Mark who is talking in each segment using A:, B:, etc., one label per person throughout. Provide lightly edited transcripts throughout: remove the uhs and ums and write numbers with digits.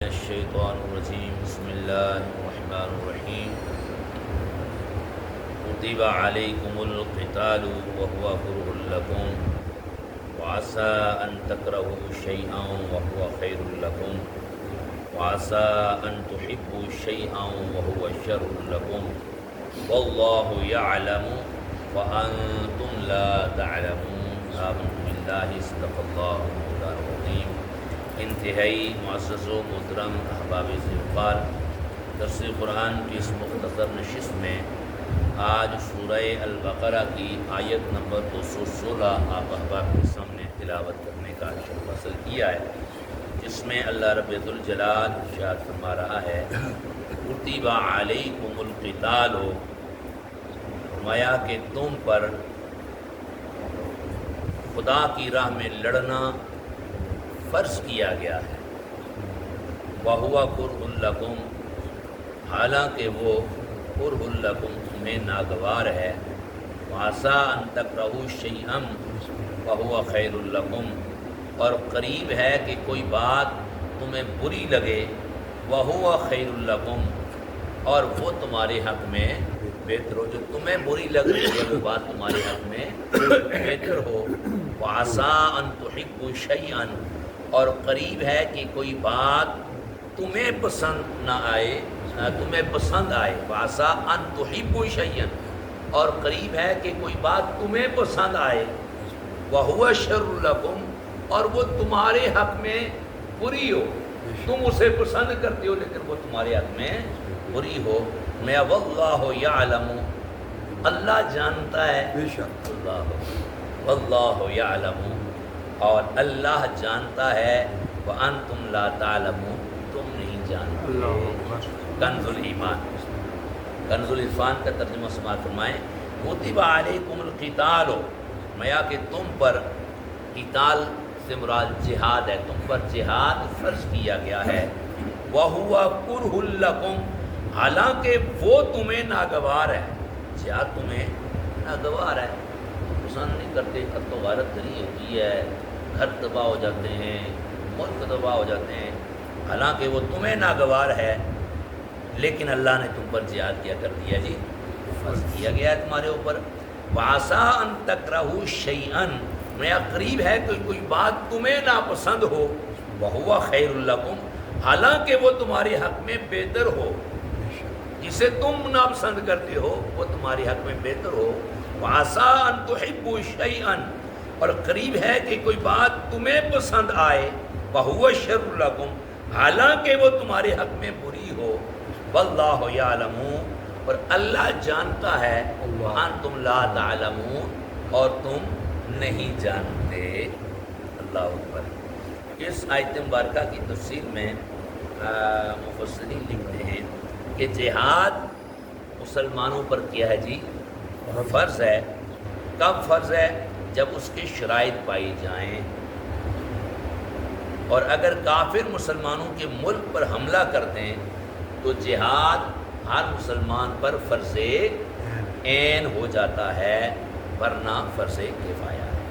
A: الشیطان الرجیم بسم اللہ الرحمن الرحیم کتب علیکم القتال وهو کرہ لکم وعسى ان تکرہوا شیئا وهو خیر لکم وعسى ان تحبوا شیئا وهو شر لکم واللہ یعلم وانتم لا تعلمون آمنت باللہ صدق اللہ مولانا العظیم۔ انتہائی معزز و محترم احباب ذوالفقار، درس قرآن کی اس مختصر نشست میں آج سورہ البقرہ کی آیت نمبر 216 آپ احباب کے سامنے تلاوت کرنے کا شرف حاصل کیا ہے، جس میں اللہ رب ذوالجلال ارشاد فرما رہا ہے کتب علیکم القتال، فرمایا کہ تم پر خدا کی راہ میں لڑنا فرض کیا گیا ہے، وَهُوَ كُرْهٌ لَكُمْ، حالانکہ وہ كُرْهٌ لَكُمْ تمہیں ناگوار ہے، وَعَسَىٰ أَن تَكْرَهُوا شَيْئًا وَهُوَ خَيْرٌ لَكُمْ، اور قریب ہے کہ کوئی بات تمہیں بری لگے، وَهُوَ خَيْرٌ لَكُمْ، اور وہ تمہارے حق میں بہتر ہو، جو تمہیں بری لگ رہی ہے وہ بات تمہارے حق میں بہتر ہو، وَعَسَىٰ أَن تُحِبُّوا شَيْئًا، اور قریب ہے کہ کوئی بات تمہیں پسند نہ آئے، تمہیں پسند آئے، وَعَسَىٰ أَن تُحِبُّوا شَيْئًا، اور قریب ہے کہ کوئی بات تمہیں پسند آئے، وَهُوَ شَرٌّ لَكُمْ، اور وہ تمہارے حق میں بری ہو، تم اسے پسند کرتے ہو لیکن وہ تمہارے حق میں بری ہو، میں وَاللَّهُ يَعْلَمُ، اللہ جانتا ہے، وَاللَّهُ يَعْلَمُ، اور اللہ جانتا ہے، وَأَنْتُمْ لَا تَعْلَمُونَ، تم نہیں جانتے۔ کنز الایمان، کنز العرفان کا ترجمہ سماعت فرمائیں۔ کتب علیکم القتال، میا کہ تم پر، قتال سے مراد جہاد ہے، تم پر جہاد فرض کیا گیا ہے، وَهُوَ كُرْهٌ لَكُمْ، حالانکہ وہ تمہیں ناگوار ہے، جہاد تمہیں ناگوار ہے، پسند نہیں کرتے، اب تو غارت دری ہوتی ہے، گھر تباہ ہو جاتے ہیں، ملک تباہ ہو جاتے ہیں، حالانکہ وہ تمہیں ناگوار ہے، لیکن اللہ نے تم پر جہاد کیا کر دیا، جی فرض کیا گیا ہے تمہارے اوپر۔ وَعَسَىٰ أَن تَكْرَهُوا شَيْئًا، میں قریب ہے کہ کوئی بات تمہیں ناپسند ہو، وَهُوَ خَيْرٌ لَكُمْ، حالانکہ وہ تمہارے حق میں بہتر ہو، جسے تم ناپسند کرتے ہو وہ تمہارے حق میں بہتر ہو، وَعَسَىٰ أَن تُحِبُّوا شَيْئًا، اور قریب ہے کہ کوئی بات تمہیں پسند آئے، وَهُوَ شَرٌّ لَكُمْ، حالانکہ وہ تمہارے حق میں بری ہو، وَاللَّهُ يَعْلَمُ، اور اللہ جانتا ہے، وَأَنْتُمْ لَا تَعْلَمُونَ، اور تم نہیں جانتے۔ اللہ اکبر۔ اس آیت مبارکہ کی تفسیر میں مفسرین لکھتے ہیں کہ جہاد مسلمانوں پر کیا ہے جی؟ فرض ہے۔ کب فرض ہے؟ جب اس کی شرائط پائی جائیں، اور اگر کافر مسلمانوں کے ملک پر حملہ کر دیں تو جہاد ہر مسلمان پر فرض عین ہو جاتا ہے، ورنہ فرض کفایہ ہے۔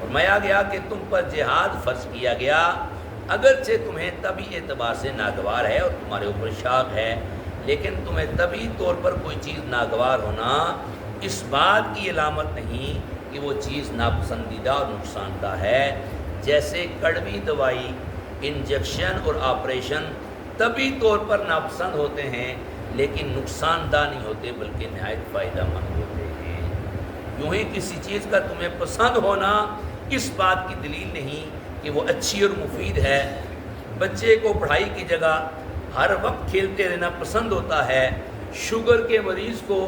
A: فرمایا گیا کہ تم پر جہاد فرض کیا گیا، اگرچہ تمہیں طبعی اعتبار سے ناگوار ہے اور تمہارے اوپر شاق ہے، لیکن تمہیں طبعی طور پر کوئی چیز ناگوار ہونا اس بات کی علامت نہیں کہ وہ چیز ناپسندیدہ اور نقصان دہ ہے۔ جیسے کڑوی دوائی، انجیکشن اور آپریشن طبعی طور پر ناپسند ہوتے ہیں لیکن نقصان دہ نہیں ہوتے بلکہ نہایت فائدہ مند ہوتے ہیں، یوں ہی کسی چیز کا تمہیں پسند ہونا اس بات کی دلیل نہیں کہ وہ اچھی اور مفید ہے۔ بچے کو پڑھائی کی جگہ ہر وقت کھیلتے رہنا پسند ہوتا ہے، شوگر کے مریض کو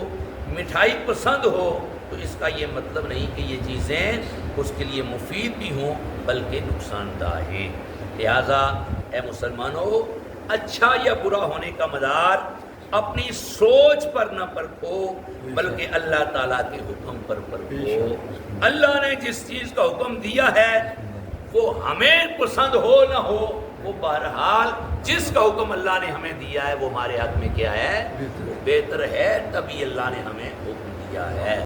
A: مٹھائی پسند ہو، تو اس کا یہ مطلب نہیں کہ یہ چیزیں اس کے لیے مفید بھی ہوں بلکہ نقصان دہ ہیں۔ لہٰذا اے مسلمانوں، اچھا یا برا ہونے کا مدار اپنی سوچ پر نہ پرکھو بلکہ اللہ تعالیٰ کے حکم پر پرکھو۔ اللہ نے جس چیز کا حکم دیا ہے وہ ہمیں پسند ہو نہ ہو، وہ بہرحال جس کا حکم اللہ نے ہمیں دیا ہے وہ ہمارے حق میں کیا ہے؟ بہتر ہے، تبھی اللہ نے ہمیں حکم دیا ہے۔